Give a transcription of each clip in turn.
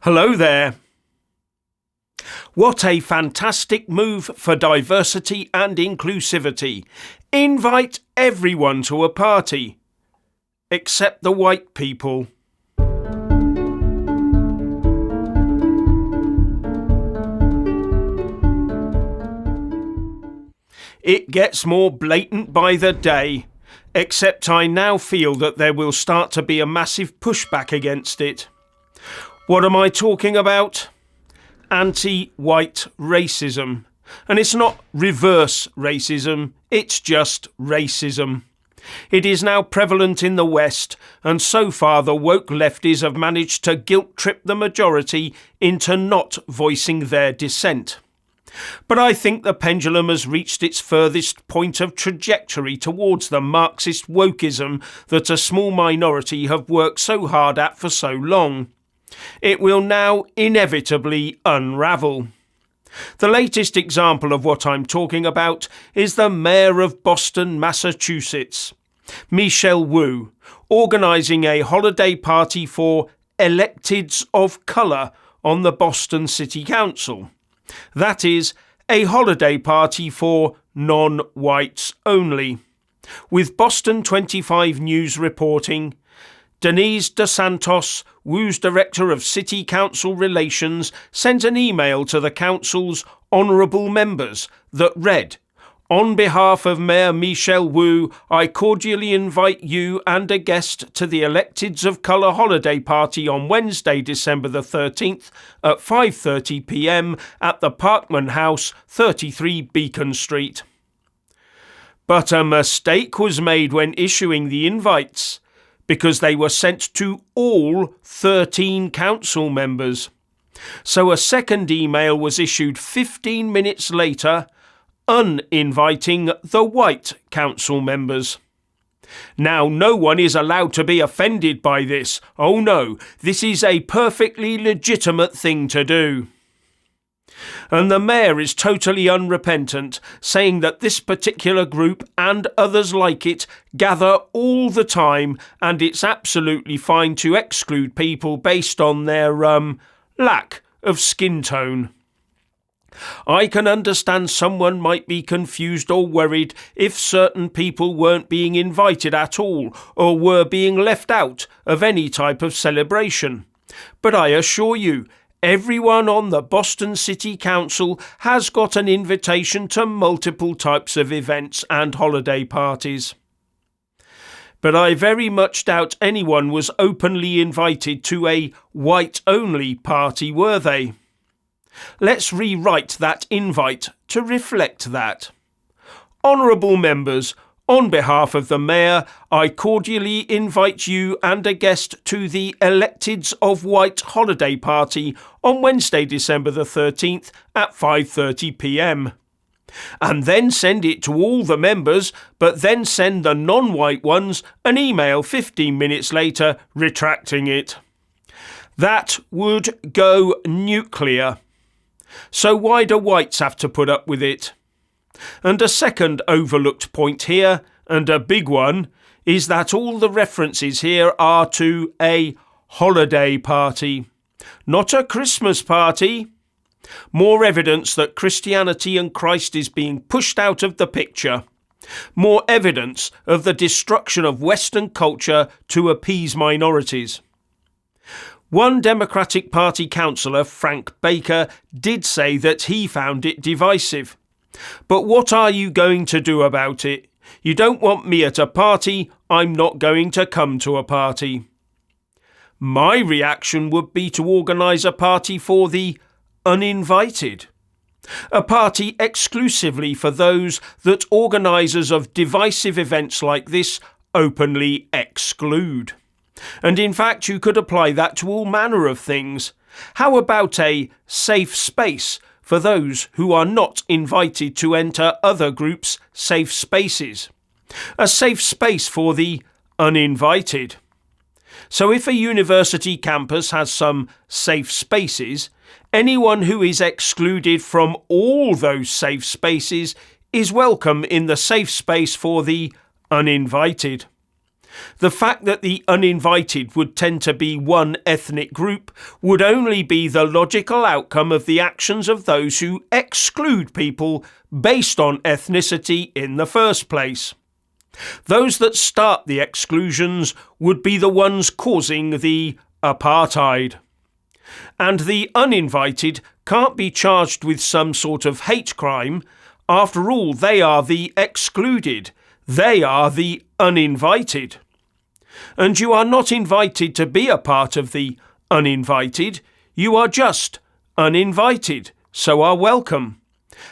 Hello there. What a fantastic move for diversity and inclusivity. Invite everyone to a party, except the white people. It gets more blatant by the day, except I now feel that there will start to be a massive pushback against it. What am I talking about? Anti-white racism. And it's not reverse racism, it's just racism. It is now prevalent in the West, and so far the woke lefties have managed to guilt-trip the majority into not voicing their dissent. But I think the pendulum has reached its furthest point of trajectory towards the Marxist wokeism that a small minority have worked so hard at for so long. It will now inevitably unravel. The latest example of what I'm talking about is the Mayor of Boston, Massachusetts, Michelle Wu, organising a holiday party for electeds of colour on the Boston City Council. That is, a holiday party for non-whites only. With Boston 25 News reporting, Denise DeSantos, Wu's Director of City Council Relations, sent an email to the Council's honourable members that read, "On behalf of Mayor Michelle Wu, I cordially invite you and a guest to the Electeds of Colour holiday party on Wednesday, December the 13th at 5:30 p.m. at the Parkman House, 33 Beacon Street." But a mistake was made when issuing the invites, because they were sent to all 13 council members. So a second email was issued 15 minutes later, uninviting the white council members. Now, no one is allowed to be offended by this. Oh no, this is a perfectly legitimate thing to do. And the mayor is totally unrepentant, saying that this particular group and others like it gather all the time, and it's absolutely fine to exclude people based on their lack of skin tone. I can understand someone might be confused or worried if certain people weren't being invited at all or were being left out of any type of celebration. But I assure you, everyone on the Boston City Council has got an invitation to multiple types of events and holiday parties. But I very much doubt anyone was openly invited to a white-only party, were they? Let's rewrite that invite to reflect that. Honourable members, on behalf of the Mayor, I cordially invite you and a guest to the Electeds of White holiday party on Wednesday, December the 13th at 5:30 p.m. And then send it to all the members, but then send the non-white ones an email 15 minutes later retracting it. That would go nuclear. So why do whites have to put up with it? And a second overlooked point here, and a big one, is that all the references here are to a holiday party, not a Christmas party. More evidence that Christianity and Christ is being pushed out of the picture. More evidence of the destruction of Western culture to appease minorities. One Democratic Party councillor, Frank Baker, did say that he found it divisive. But what are you going to do about it? You don't want me at a party, I'm not going to come to a party. My reaction would be to organise a party for the uninvited. A party exclusively for those that organisers of divisive events like this openly exclude. And in fact, you could apply that to all manner of things. How about a safe space for those who are not invited to enter other groups' safe spaces? A safe space for the uninvited. So if a university campus has some safe spaces, anyone who is excluded from all those safe spaces is welcome in the safe space for the uninvited. The fact that the uninvited would tend to be one ethnic group would only be the logical outcome of the actions of those who exclude people based on ethnicity in the first place. Those that start the exclusions would be the ones causing the apartheid. And the uninvited can't be charged with some sort of hate crime. After all, they are the excluded. They are the uninvited. And you are not invited to be a part of the uninvited. You are just uninvited, so are welcome.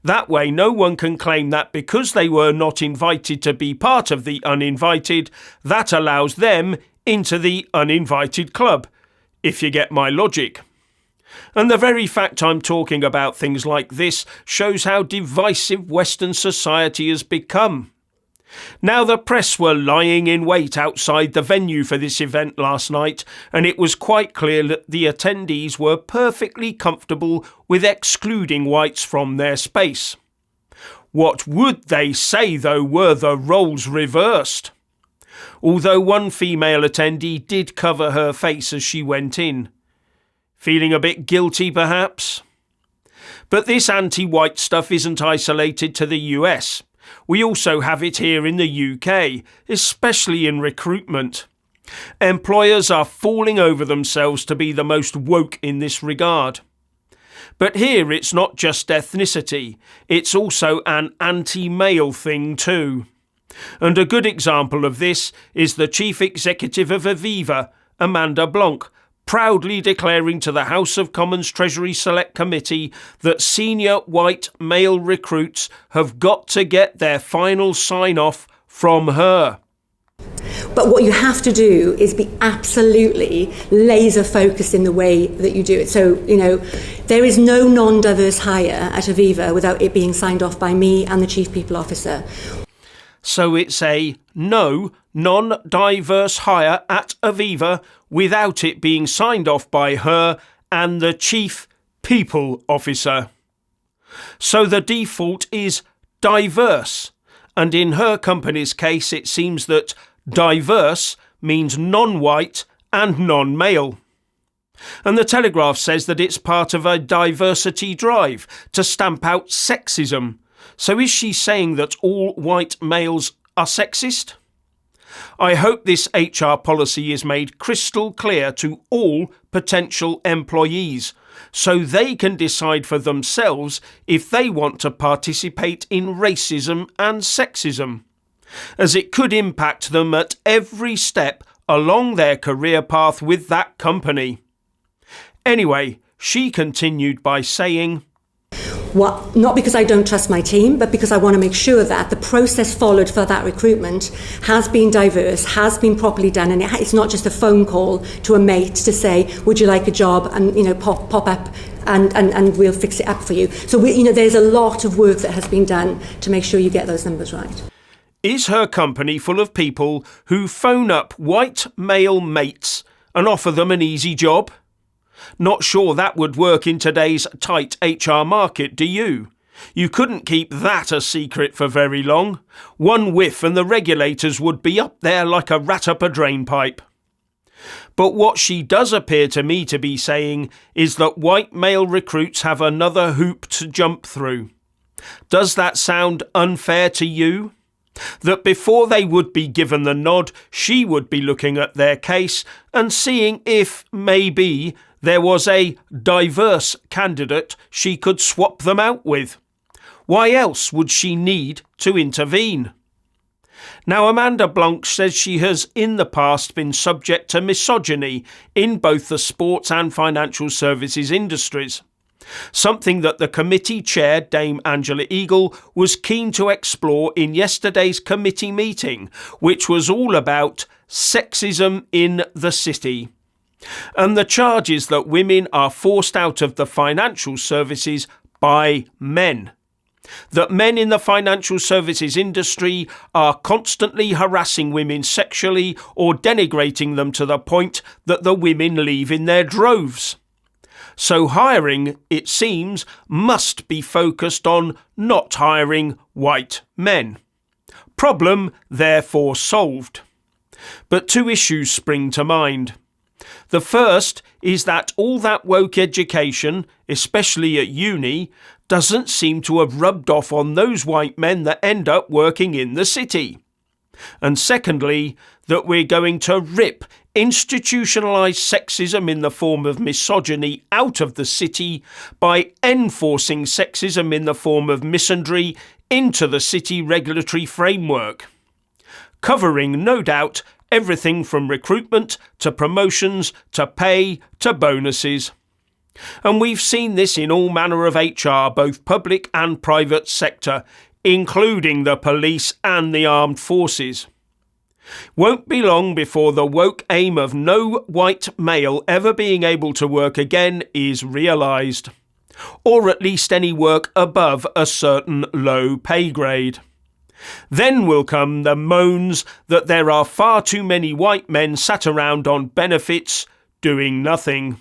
That way no one can claim that because they were not invited to be part of the uninvited, that allows them into the uninvited club, if you get my logic. And the very fact I'm talking about things like this shows how divisive Western society has become. Now, the press were lying in wait outside the venue for this event last night, and it was quite clear that the attendees were perfectly comfortable with excluding whites from their space. What would they say, though, were the roles reversed? Although one female attendee did cover her face as she went in. Feeling a bit guilty, perhaps? But this anti-white stuff isn't isolated to the US. We also have it here in the UK, especially in recruitment. Employers are falling over themselves to be the most woke in this regard. But here it's not just ethnicity, it's also an anti-male thing too. And a good example of this is the chief executive of Aviva, Amanda Blanc, proudly declaring to the House of Commons Treasury Select Committee that senior white male recruits have got to get their final sign-off from her. But what you have to do is be absolutely laser focused in the way that you do it. So, there is no non-diverse hire at Aviva without it being signed off by me and the Chief People Officer. So it's a no non-diverse hire at Aviva without it being signed off by her and the Chief People Officer. So the default is diverse, and in her company's case it seems that diverse means non-white and non-male. And the Telegraph says that it's part of a diversity drive to stamp out sexism. So is she saying that all white males are sexist? I hope this HR policy is made crystal clear to all potential employees, so they can decide for themselves if they want to participate in racism and sexism, as it could impact them at every step along their career path with that company. Anyway, she continued by saying, Not because I don't trust my team, but because I want to make sure that the process followed for that recruitment has been diverse, has been properly done, and it's not just a phone call to a mate to say, would you like a job, and pop up and we'll fix it up for you. So there's a lot of work that has been done to make sure you get those numbers right. Is her company full of people who phone up white male mates and offer them an easy job? Not sure that would work in today's tight HR market, do you? You couldn't keep that a secret for very long. One whiff and the regulators would be up there like a rat up a drain pipe. But what she does appear to me to be saying is that white male recruits have another hoop to jump through. Does that sound unfair to you? That before they would be given the nod, she would be looking at their case and seeing if, maybe, there was a diverse candidate she could swap them out with. Why else would she need to intervene? Now, Amanda Blanc says she has in the past been subject to misogyny in both the sports and financial services industries, something that the committee chair, Dame Angela Eagle, was keen to explore in yesterday's committee meeting, which was all about sexism in the city. And the charge is that women are forced out of the financial services by men. That men in the financial services industry are constantly harassing women sexually or denigrating them to the point that the women leave in their droves. So hiring, it seems, must be focused on not hiring white men. Problem therefore solved. But two issues spring to mind. The first is that all that woke education, especially at uni, doesn't seem to have rubbed off on those white men that end up working in the city. And secondly, that we're going to rip institutionalised sexism in the form of misogyny out of the city by enforcing sexism in the form of misandry into the city regulatory framework, covering, no doubt, everything from recruitment to promotions to pay to bonuses. And we've seen this in all manner of HR, both public and private sector, including the police and the armed forces. Won't be long before the woke aim of no white male ever being able to work again is realised, or at least any work above a certain low pay grade. Then will come the moans that there are far too many white men sat around on benefits doing nothing.